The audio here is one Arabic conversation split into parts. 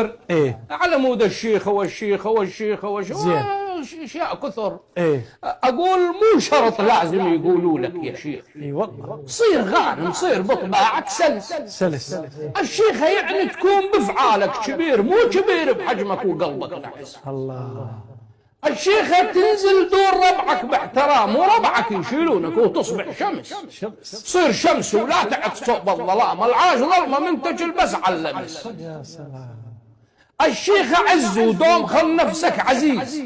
كثر ايه على مود الشيخة والشيخة والشيخة والشيخة اشياء كثر. ايه اقول مو شرط لازم يقولوا لك يا شيخ، اي والله صير غانم، صير بطباعك سلس. سلس. الشيخة يعني تكون بفعالك كبير، مو كبير بحجمك وقلبك نحس. الله. الشيخة تنزل دور ربعك باحترام، وربعك يشيلونك وتصبح شمس، تصير شمس ولا تعكس صوب الظلام. العاش ظلمة من تجل بس على اللمس. يا سلام. الشيخة عز ودوم، خل نفسك عزيز.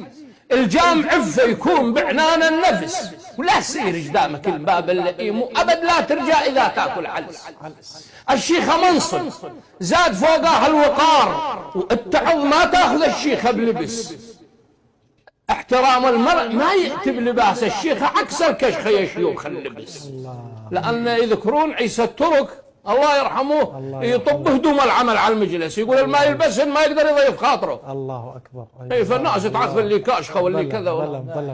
الجامع عفه يكون بعنان النفس، ولا تسير قدامك الباب اللئيم، وابد لا ترجع اذا تاكل علس. الشيخة منصب زاد فوقها الوقار، والتعظ ما تاخذ الشيخة بلبس. احترام المرء ما يأتي بلباس الشيخة، عكس الكشخة يا شيوخ اللبس. لأن يذكرون عيسى الترك الله يرحمه يطب هدوم العمل على المجلس، يقول اللي ما يلبسهن ما يقدر يضيف خاطره. الله اكبر. اي فالناس تعرف اللي كاشخه واللي كذا.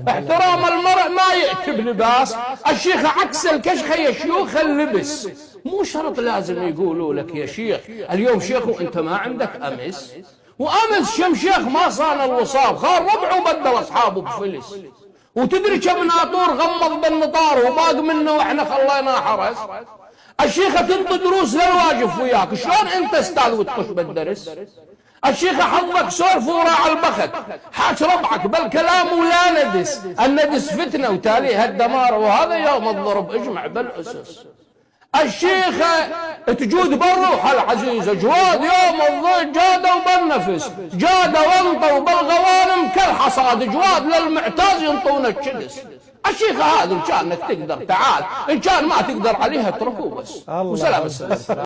احترام المرء ما يأتي بلباس الشيخة، عكس الكشخة يا شيوخ اللبس. مو شرط لازم يقولوا لك يا شيخ. اليوم شيخ وانت ما عندك امس، وامس شيخ ما صان الوصاب، خار ربعه وبدل اصحابه بفلس. وتدري كم ناطور غمض بالنطار وباق منه واحنا خليناه حرس. الشيخة تنطي دروس للواقف وياك، شلون انت استاذ وتخش بالدرس؟ الشيخة حظك سولف وراع البخت، حاش ربعك بالكلام ولا ندس. الندس فتنة وتاليها الدمار، وهذا يوم الضرب اجمع بالاسس. الشيخة تجود بالروح العزيزة، جواد يوم الضيق جادة وبالنفس، جادة وانطوا بالغوانم كالحصاد، جواد للمعتاز ينطون الشدس. الشيخة هذا ان كانك تقدر تعال، ان كان ما تقدر عليها اتركه بس. وسلام السلام.